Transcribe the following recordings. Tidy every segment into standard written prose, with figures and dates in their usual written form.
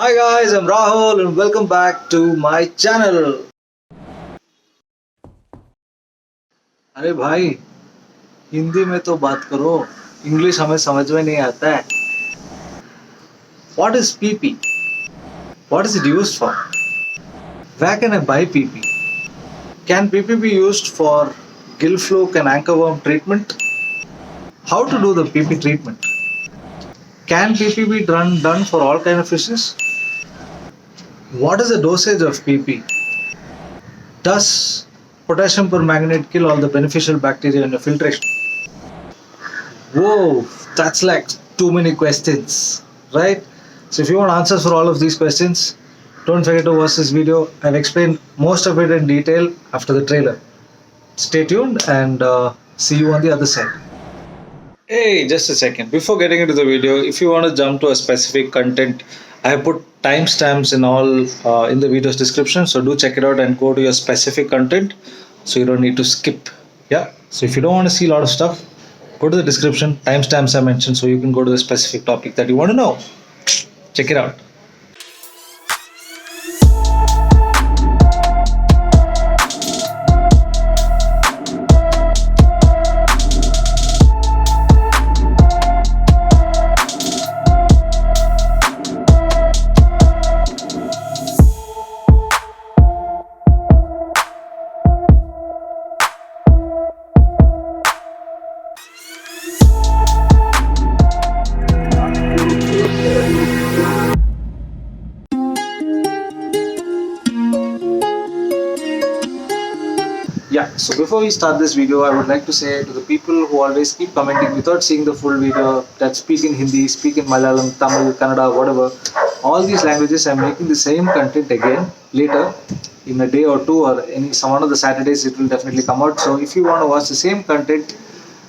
Hi guys, I'm Rahul and welcome back to my channel. अरे भाई, हिंदी में तो बात करो, इंग्लिश हमें समझ में नहीं आता है. What is PP? What is it used for? Where can I buy PP? Can PP be used for gill fluke and anchorworm treatment? How to do the PP treatment? Can PP be done for all kind of fishes? What is the dosage of PP? Does potassium permanganate kill all the beneficial bacteria in your filtration? Whoa, that's like too many questions, right? So if you want answers for all of these questions, don't forget to watch this video. I've explained most of it in detail after the trailer. Stay tuned and see you on the other side. Hey, just a second. Before getting into the video, if you want to jump to a specific content, I have put timestamps in the video's description. So do check it out and go to your specific content so you don't need to skip. Yeah. So if you don't want to see a lot of stuff, go to the description. Timestamps are mentioned so you can go to the specific topic that you want to know. Check it out. Yeah, so before we start this video, I would like to say to the people who always keep commenting without seeing the full video, that speak in Hindi, speak in Malayalam, Tamil, Kannada, whatever, all these languages, I'm making the same content again later in a day or two or some one of the Saturdays it will definitely come out. So if you want to watch the same content,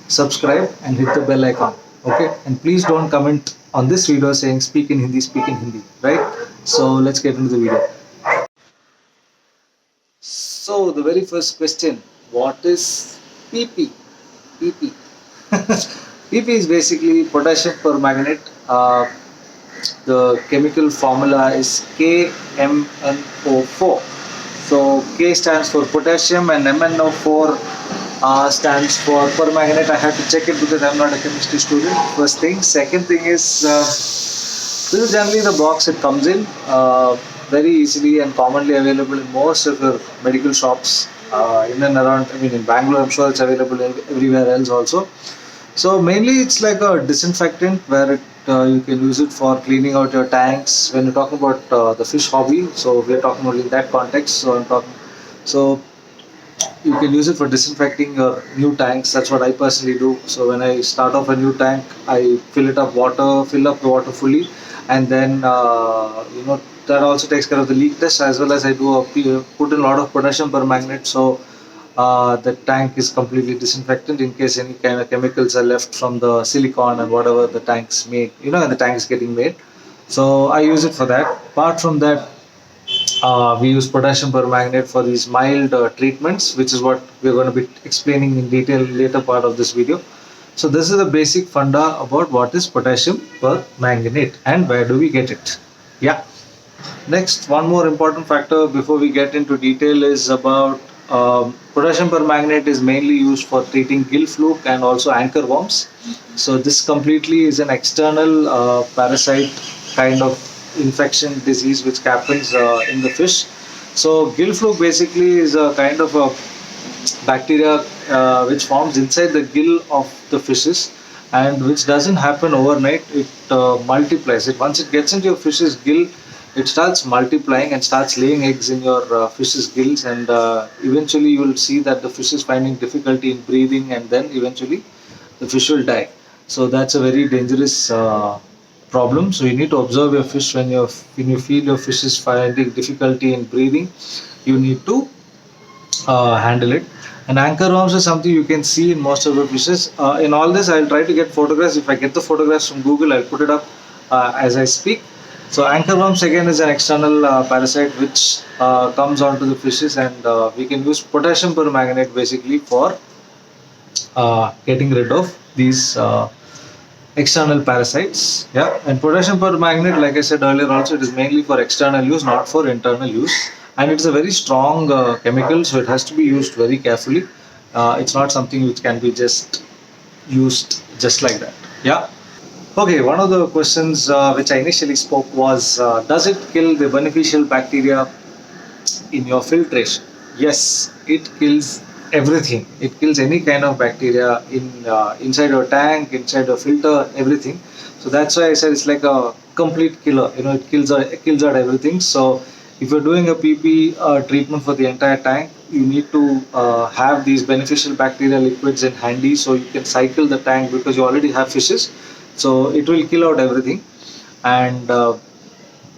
subscribe and hit the bell icon. Okay, and please don't comment on this video saying speak in Hindi, right? So let's get into the video. So the very first question, what is PP? PP. PP is basically potassium permanganate. The chemical formula is KMNO4. So K stands for potassium and MnO4 stands for permanganate. I have to check it because I'm not a chemistry student. First thing. Second thing is this is generally the box it comes in. Very easily and commonly available in most of your medical shops in and around. I mean, in Bangalore, I'm sure it's available everywhere else also. So mainly it's like a disinfectant where you can use it for cleaning out your tanks when you're talking about the fish hobby. So we're talking only in that context. So you can use it for disinfecting your new tanks. That's what I personally do. So when I start off a new tank, I fill up the water fully, and then that also takes care of the leak test, as well as I put in a lot of potassium permanganate, so the tank is completely disinfected in case any kind of chemicals are left from the silicone and whatever the tank's made, and the tank is getting made. So I use it for that. Apart from that, we use potassium permanganate for these mild treatments, which is what we're going to be explaining in detail later part of this video. So this is the basic funda about what is potassium permanganate and where do we get it. Yeah. Next, one more important factor before we get into detail is about potassium permanganate is mainly used for treating gill fluke and also anchor worms. So this completely is an external parasite kind of infection disease which happens in the fish. So gill fluke basically is a kind of a bacteria which forms inside the gill of the fishes and which doesn't happen overnight. It multiplies. Once it gets into your fish's gill, it starts multiplying and starts laying eggs in your fish's gills, and eventually you will see that the fish is finding difficulty in breathing, and then eventually the fish will die. So that's a very dangerous problem. So you need to observe your fish when you feel your fish is finding difficulty in breathing. You need to handle it. And anchor worms is something you can see in most of the fishes. In all this, I'll try to get photographs. If I get the photographs from Google, I'll put it up as I speak. So anchor worms again is an external parasite which comes onto the fishes, and we can use potassium permanganate basically for getting rid of these external parasites. Yeah, and potassium permanganate, like I said earlier, also it is mainly for external use, not for internal use. And it's a very strong chemical, so it has to be used very carefully. It's not something which can be just used just like that. Yeah. Okay, one of the questions which I initially spoke was, does it kill the beneficial bacteria in your filtration? Yes, it kills everything. It kills any kind of bacteria inside your tank, inside your filter, everything. So that's why I said it's like a complete killer. It kills out everything. So if you're doing a PP treatment for the entire tank, you need to have these beneficial bacteria liquids in handy so you can cycle the tank, because you already have fishes. So it will kill out everything. And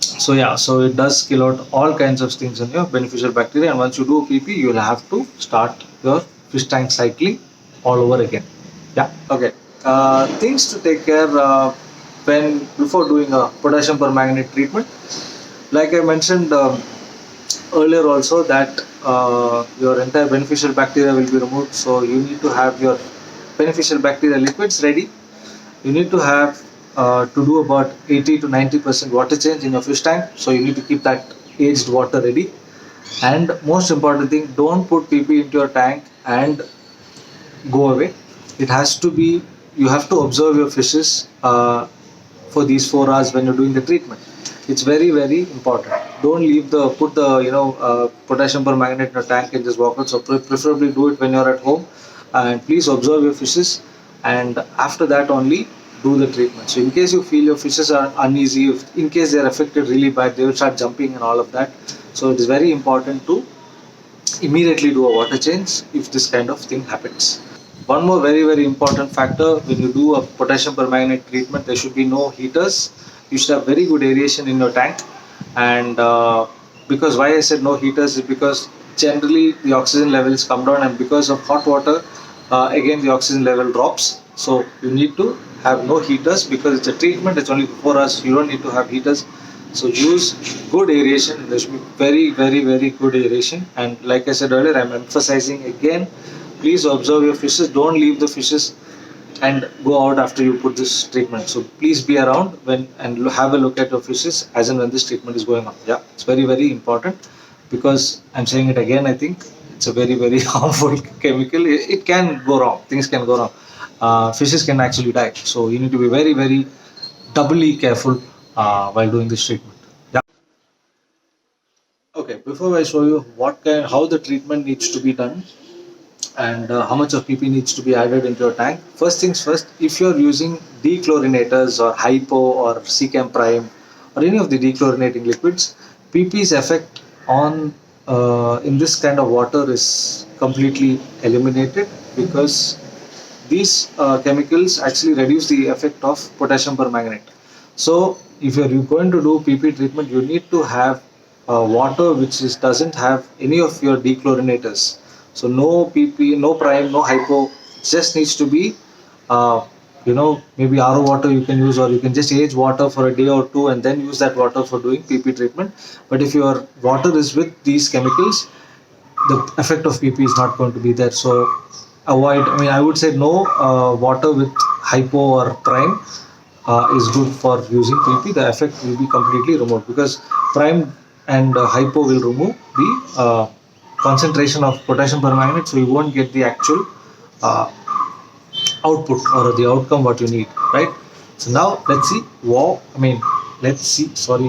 so yeah, so it does kill out all kinds of things in your beneficial bacteria, and once you do PP, you will have to start your fish tank cycling all over again. Yeah. Okay. Things to take care when before doing a potassium permanganate treatment. Like I mentioned earlier also, that your entire beneficial bacteria will be removed, so you need to have your beneficial bacteria liquids ready. You need to have to do about 80 to 90% water change in your fish tank, so you need to keep that aged water ready. And most important thing, don't put PP into your tank and go away. It has to be, you have to observe your fishes for these 4 hours when you're doing the treatment. It's very, very important. Don't leave the put the potassium permanganate in your tank and just walk out. So preferably do it when you're at home, and please observe your fishes, and after that only do the treatment. So in case you feel your fishes are uneasy, in case they are affected really bad, they will start jumping and all of that. So it is very important to immediately do a water change if this kind of thing happens. One more very, very important factor, when you do a potassium permanganate treatment, there should be no heaters. You should have very good aeration in your tank. And because why I said no heaters is because generally the oxygen levels come down, and because of hot water, again the oxygen level drops. So you need to have no heaters, because it's a treatment, it's only for us, you don't need to have heaters. So use good aeration. There should be very, very, very good aeration. And like I said earlier, I'm emphasizing again, please observe your fishes. Don't leave the fishes and go out after you put this treatment. So please be around when and have a look at your fishes as and when this treatment is going on. Yeah, it's very, very important, because I'm saying it again, I think it's a very, very harmful chemical. It can go wrong. Things can go wrong. Fishes can actually die. So you need to be very, very doubly careful while doing this treatment. Yeah. Okay, before I show you how the treatment needs to be done, and how much of PP needs to be added into your tank. First things first, if you're using dechlorinators or hypo or CCAM prime or any of the dechlorinating liquids, PP's effect on in this kind of water is completely eliminated, because these chemicals actually reduce the effect of potassium permanganate. So if you're going to do PP treatment, you need to have water which doesn't have any of your dechlorinators. So no PP, no prime, no hypo. Just needs to be, maybe RO water you can use, or you can just age water for a day or two and then use that water for doing PP treatment. But if your water is with these chemicals, the effect of PP is not going to be there. So avoid. I would say no water with hypo or prime is good for using PP. The effect will be completely removed, because prime and hypo will remove the concentration of potassium permanganate, so you won't get the actual output or the outcome what you need, right? So now let's see. Sorry,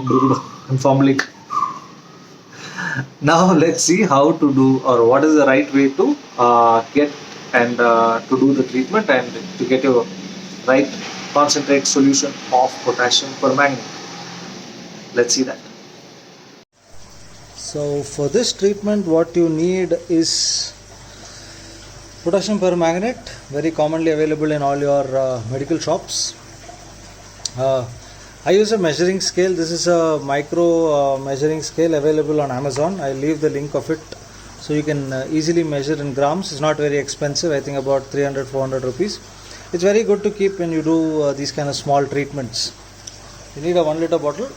I'm fumbling. Now let's see how to do, or what is the right way to get and to do the treatment and to get your right concentrate solution of potassium permanganate. Let's see that. So for this treatment, what you need is potassium permanganate, very commonly available in all your medical shops. I use a measuring scale. This is a micro measuring scale available on Amazon. I'll leave the link of it so you can easily measure in grams. It's not very expensive, I think about 300-400 rupees. It's very good to keep when you do these kind of small treatments. You need a 1 liter bottle.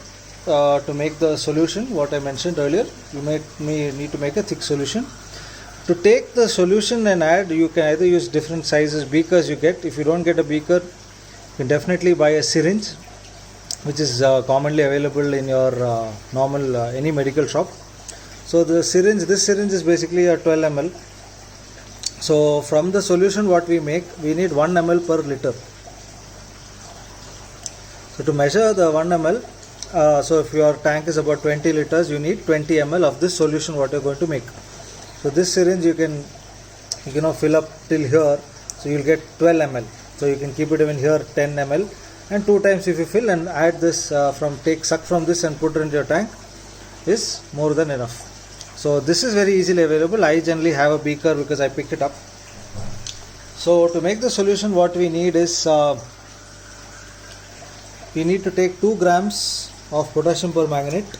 To make the solution, what I mentioned earlier, you may need to make a thick solution. To take the solution and add, you can either use different sizes beakers you get. If you don't get a beaker, You can definitely buy a syringe, which is commonly available in your normal any medical shop. So this syringe is basically a 12 ml. So from the solution what we make, we need 1 ml per liter. So to measure the 1 ml, so if your tank is about 20 liters, you need 20 ml of this solution what you are going to make. So this syringe you can fill up till here, so you will get 12 ml. So you can keep it even here 10 ml, and 2 times if you fill and add this suck from this and put it into your tank is more than enough. So this is very easily available. I generally have a beaker because I picked it up. So to make the solution, what we need is we need to take 2 grams of potassium permanganate.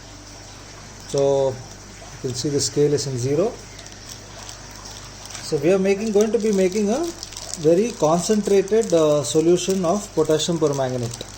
So you can see the scale is in 0. So we are going to be making a very concentrated solution of potassium permanganate.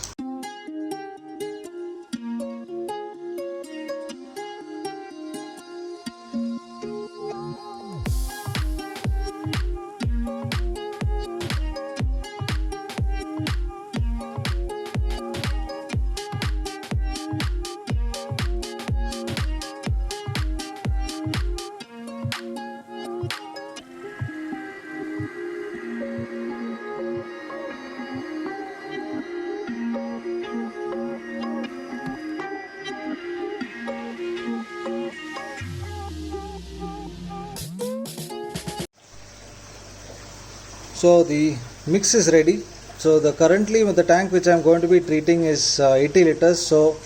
So the mix is ready. So currently the tank which I am going to be treating is 80 liters. So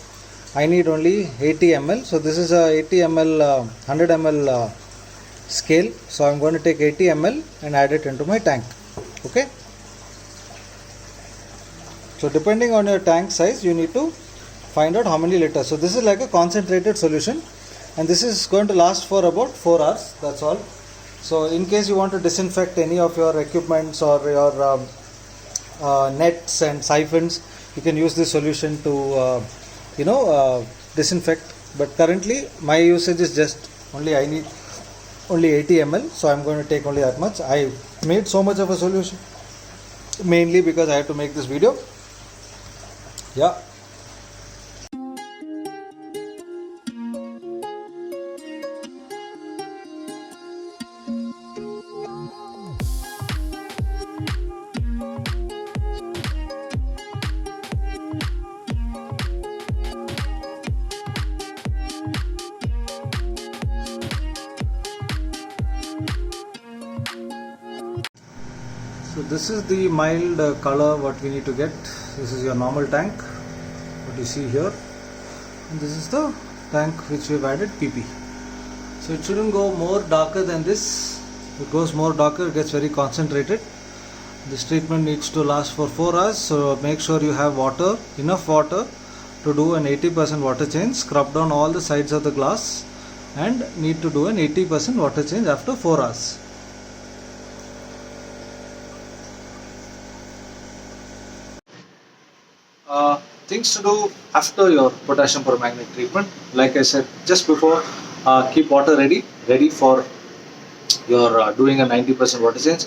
I need only 80 ml. So this is a 80 ml 100 ml scale. So I am going to take 80 ml and add it into my tank. Okay. So depending on your tank size, you need to find out how many liters. So this is like a concentrated solution, and this is going to last for about 4 hours. That's all. So in case you want to disinfect any of your equipments or your nets and siphons, you can use this solution to disinfect. But currently my usage is just I need only 80 ml, so I'm going to take only that much. I made so much of a solution mainly because I had to make this video. Yeah. So this is the mild color what we need to get. This is your normal tank, what you see here, and this is the tank which we have added PP. So it shouldn't go more darker than this. If it goes more darker, it gets very concentrated. This treatment needs to last for 4 hours, so make sure you have enough water to do an 80% water change. Scrub down all the sides of the glass and need to do an 80% water change after 4 hours. Things to do after your potassium permanganate treatment. Like I said just before, keep water ready for your doing a 90% water change.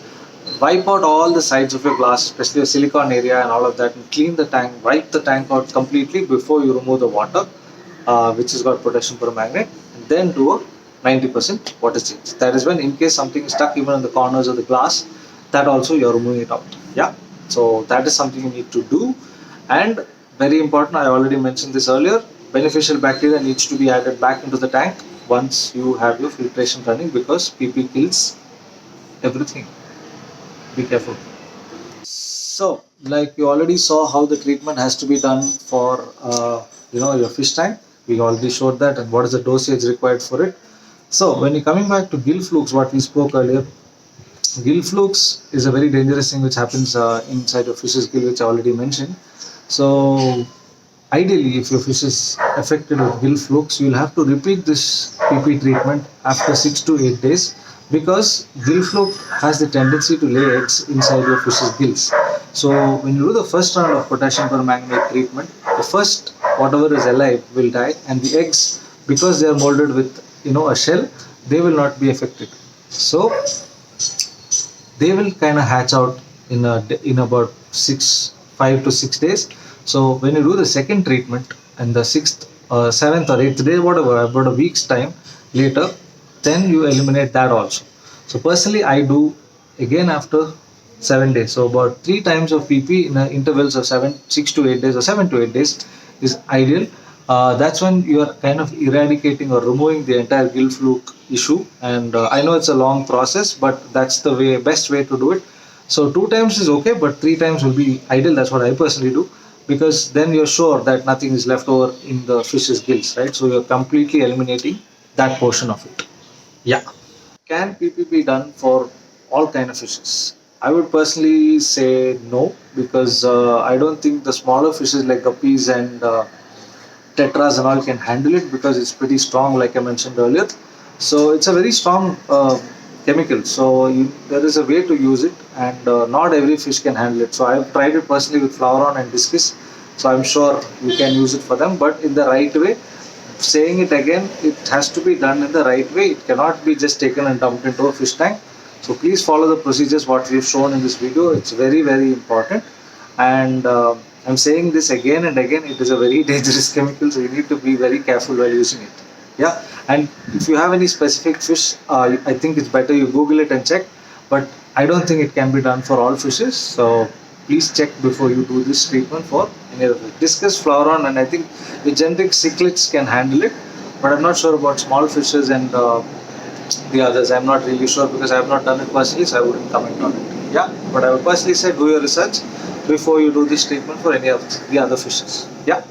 Wipe out all the sides of your glass, especially the silicone area and all of that, and clean the tank. Wipe the tank out completely before you remove the water which has got potassium permanganate, and then do a 90% water change. That is when, in case something is stuck even in the corners of the glass, that also you are removing it out. Yeah, so that is something you need to do. And very important, I already mentioned this earlier, beneficial bacteria needs to be added back into the tank once you have your filtration running, because PP kills everything. Be careful. So like you already saw how the treatment has to be done for your fish tank. We already showed that, and what is the dosage required for it. So when you're coming back to gill flukes, what we spoke earlier, gill flukes is a very dangerous thing which happens inside your fish's gill, which I already mentioned. So ideally, if your fish is affected with gill flukes, you will have to repeat this PP treatment after 6 to 8 days, because gill fluke has the tendency to lay eggs inside your fish's gills. So when you do the first round of potassium permanganate treatment, the first whatever is alive will die, and the eggs, because they are molded with a shell, they will not be affected. So they will kind of hatch out in about 5 5 to 6 days. So when you do the second treatment and the 6th, 7th or 8th day, whatever, about a week's time later, then you eliminate that also. So personally, I do again after 7 days. So about 3 times of PP in intervals of 6 to 8 days or 7 to 8 days is ideal. That's when you are kind of eradicating or removing the entire gill fluke issue. And I know it's a long process, but that's the best way to do it. So 2 times is okay, but 3 times will be ideal. That's what I personally do, because then you're sure that nothing is left over in the fish's gills, right? So you're completely eliminating that portion of it. Yeah. Can PP be done for all kind of fishes? I would personally say no, because I don't think the smaller fishes like guppies and tetras and all can handle it, because it's pretty strong, like I mentioned earlier. So it's a very strong chemical. So there is a way to use it, and not every fish can handle it. So I've tried it personally with Fwrapper and discus. So I'm sure you can use it for them, but in the right way. Saying it again, it has to be done in the right way. It cannot be just taken and dumped into a fish tank. So please follow the procedures what we've shown in this video. It's very, very important. And I'm saying this again and again, it is a very dangerous chemical, so you need to be very careful while using it. Yeah. And if you have any specific fish, I think it's better you Google it and check. But I don't think it can be done for all fishes. So please check before you do this treatment for any other fish. Discus, Fwrapper, and I think the generic cichlids can handle it. But I'm not sure about small fishes and the others. I'm not really sure, because I have not done it personally, so I wouldn't comment on it. Yeah. But I would personally say do your research before you do this treatment for any of the other fishes. Yeah.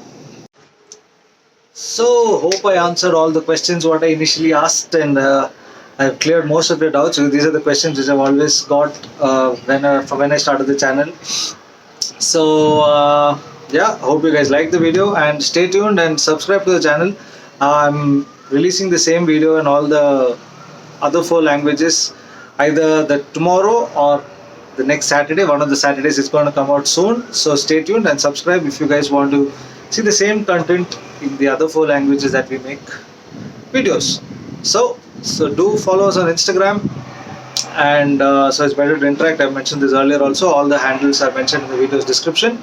So hope I answered all the questions what I initially asked, and I've cleared most of the doubts. So these are the questions which I've always got when I started the channel. So yeah, hope you guys like the video, and stay tuned and subscribe to the channel. I'm releasing the same video in all the other 4 languages, either tomorrow or the next Saturday. One of the Saturdays is going to come out soon. So stay tuned and subscribe if you guys want to see the same content in the other 4 languages that we make videos. So do follow us on Instagram, and so it's better to interact. I mentioned this earlier also. All the handles are mentioned in the video's description.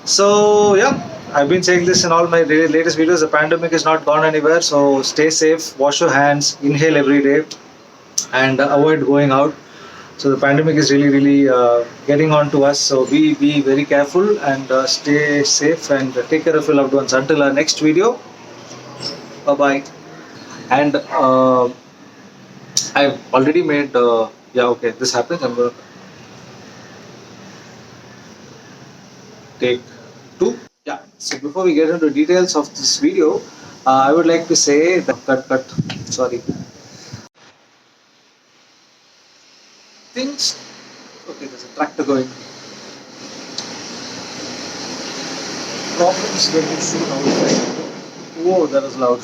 So yeah, I've been saying this in all my latest videos. The pandemic is not gone anywhere. So stay safe, wash your hands, inhale every day, and avoid going out. So the pandemic is really getting on to us. So be very careful, and stay safe, and take care of your loved ones. Until our next video, bye bye. And I've already made yeah, okay, this happens. I'm gonna take 2. Yeah. So before we get into details of this video, I would like to say that cut. Sorry. Things. Okay, there's a tractor going. Problems when you shoot outside. Whoa, that was loud.